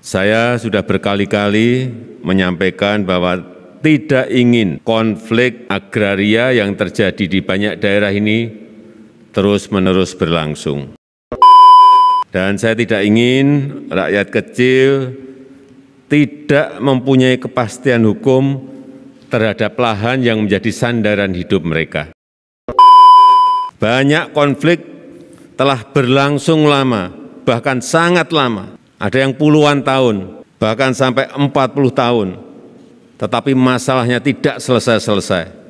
Saya sudah berkali-kali menyampaikan bahwa tidak ingin konflik agraria yang terjadi di banyak daerah ini terus-menerus berlangsung. Dan saya tidak ingin rakyat kecil tidak mempunyai kepastian hukum terhadap lahan yang menjadi sandaran hidup mereka. Banyak konflik telah berlangsung lama, bahkan sangat lama. Ada yang puluhan tahun, bahkan sampai 40 tahun, tetapi masalahnya tidak selesai-selesai.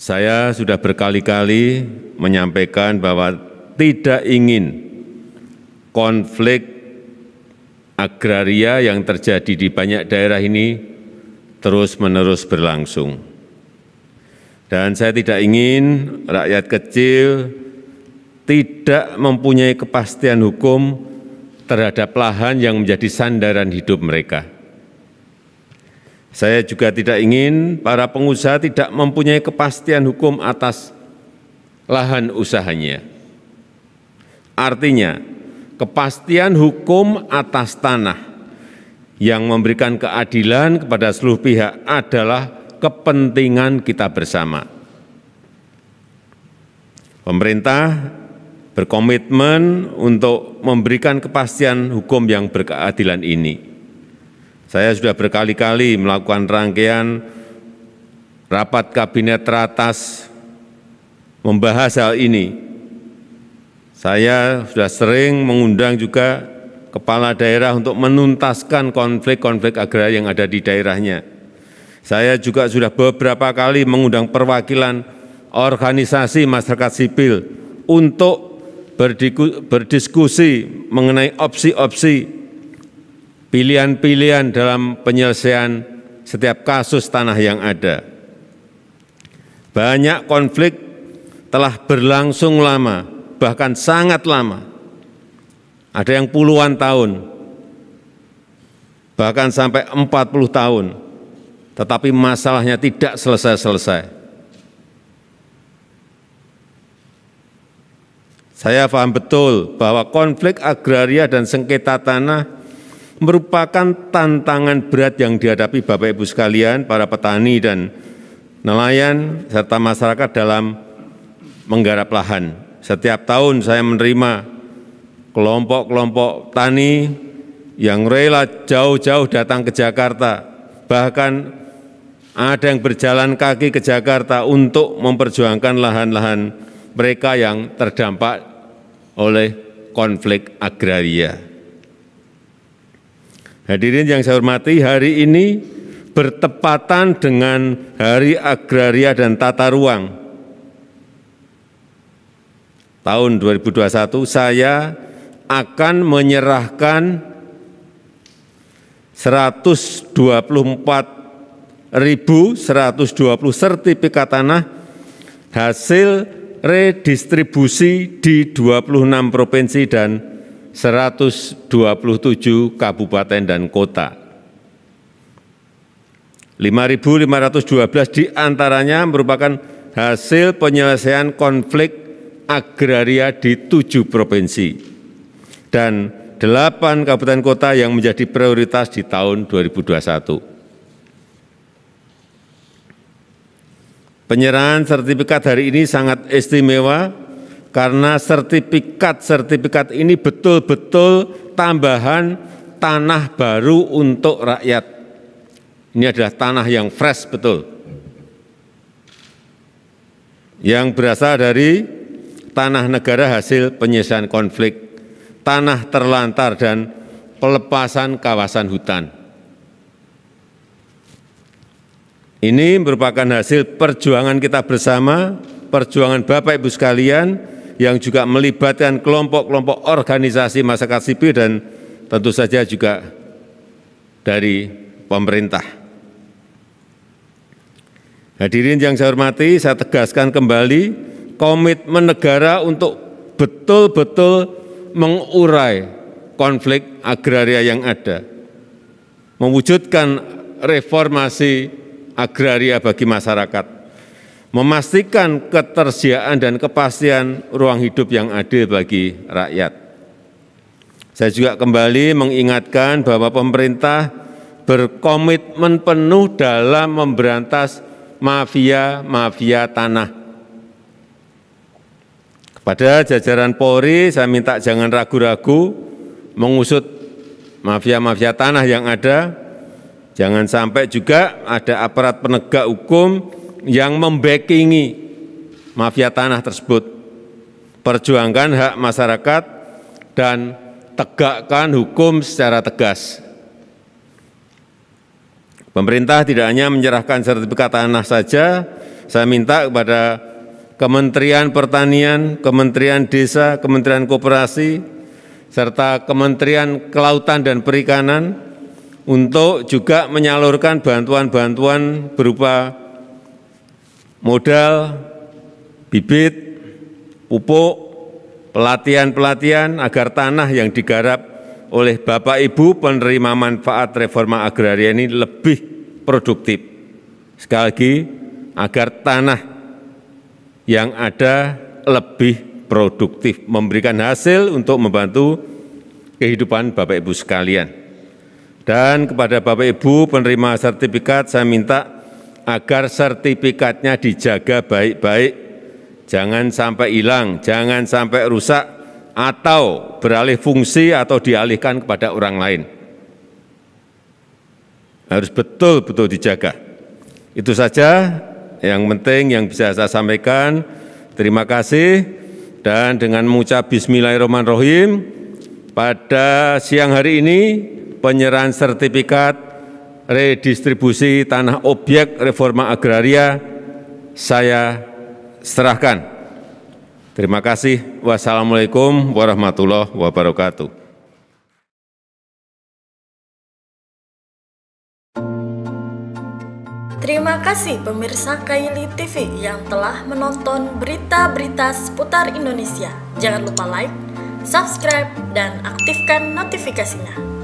Saya sudah berkali-kali menyampaikan bahwa tidak ingin konflik agraria yang terjadi di banyak daerah ini terus-menerus berlangsung. Dan saya tidak ingin rakyat kecil tidak mempunyai kepastian hukum terhadap lahan yang menjadi sandaran hidup mereka. Saya juga tidak ingin para pengusaha tidak mempunyai kepastian hukum atas lahan usahanya. Artinya, kepastian hukum atas tanah yang memberikan keadilan kepada seluruh pihak adalah kepentingan kita bersama. Pemerintah berkomitmen untuk memberikan kepastian hukum yang berkeadilan ini. Saya sudah berkali-kali melakukan rangkaian rapat kabinet teratas membahas hal ini. Saya sudah sering mengundang juga kepala daerah untuk menuntaskan konflik-konflik agraria yang ada di daerahnya. Saya juga sudah beberapa kali mengundang perwakilan organisasi masyarakat sipil untuk berdiskusi mengenai opsi-opsi pilihan-pilihan dalam penyelesaian setiap kasus tanah yang ada. Banyak konflik telah berlangsung lama, bahkan sangat lama. Ada yang puluhan tahun, bahkan sampai 40 tahun, tetapi masalahnya tidak selesai-selesai. Saya paham betul bahwa konflik agraria dan sengketa tanah merupakan tantangan berat yang dihadapi Bapak Ibu sekalian, para petani dan nelayan, serta masyarakat dalam menggarap lahan. Setiap tahun saya menerima kelompok-kelompok tani yang rela jauh-jauh datang ke Jakarta, bahkan ada yang berjalan kaki ke Jakarta untuk memperjuangkan lahan-lahan mereka yang terdampak oleh konflik agraria. Hadirin yang saya hormati, hari ini bertepatan dengan Hari Agraria dan Tata Ruang. Tahun 2021 saya akan menyerahkan 124.120 sertifikat tanah hasil redistribusi di 26 provinsi dan 127 kabupaten dan kota. 5.512 diantaranya merupakan hasil penyelesaian konflik agraria di 7 provinsi dan 8 kabupaten kota yang menjadi prioritas di tahun 2021. Penyerahan sertifikat hari ini sangat istimewa karena sertifikat ini betul-betul tambahan tanah baru untuk rakyat. Ini adalah tanah yang fresh betul. yang berasal dari tanah negara hasil penyelesaian konflik, tanah terlantar, dan pelepasan kawasan hutan. Ini merupakan hasil perjuangan kita bersama, perjuangan Bapak Ibu sekalian, yang juga melibatkan kelompok-kelompok organisasi masyarakat sipil dan tentu saja juga dari pemerintah. Hadirin yang saya hormati, saya tegaskan kembali komitmen negara untuk betul-betul mengurai konflik agraria yang ada, mewujudkan reformasi agraria bagi masyarakat, memastikan ketersediaan dan kepastian ruang hidup yang adil bagi rakyat. Saya juga kembali mengingatkan bahwa pemerintah berkomitmen penuh dalam memberantas mafia tanah. Kepada jajaran Polri, saya minta jangan ragu-ragu mengusut mafia tanah yang ada. Jangan sampai juga ada aparat penegak hukum yang membackingi mafia tanah tersebut. Perjuangkan hak masyarakat dan tegakkan hukum secara tegas. Pemerintah tidak hanya menyerahkan sertifikat tanah saja, saya minta kepada Kementerian Pertanian, Kementerian Desa, Kementerian Koperasi, serta Kementerian Kelautan dan Perikanan untuk juga menyalurkan bantuan-bantuan berupa modal, bibit, pupuk, pelatihan-pelatihan agar tanah yang digarap oleh Bapak Ibu penerima manfaat reforma agraria ini lebih produktif. Sekali lagi, agar tanah yang ada lebih produktif, memberikan hasil untuk membantu kehidupan Bapak Ibu sekalian. Dan kepada Bapak Ibu penerima sertifikat, saya minta agar sertifikatnya dijaga baik-baik, jangan sampai hilang, jangan sampai rusak, atau beralih fungsi atau dialihkan kepada orang lain. Harus betul-betul dijaga. Itu saja yang penting yang bisa saya sampaikan. Terima kasih, dan dengan mengucap Bismillahirrahmanirrahim, pada siang hari ini penyerahan sertifikat redistribusi tanah objek reforma agraria saya serahkan. Terima kasih. Wassalamualaikum warahmatullahi wabarakatuh. Terima kasih pemirsa Kaili TV yang telah menonton berita-berita seputar Indonesia. Jangan lupa like, subscribe, dan aktifkan notifikasinya.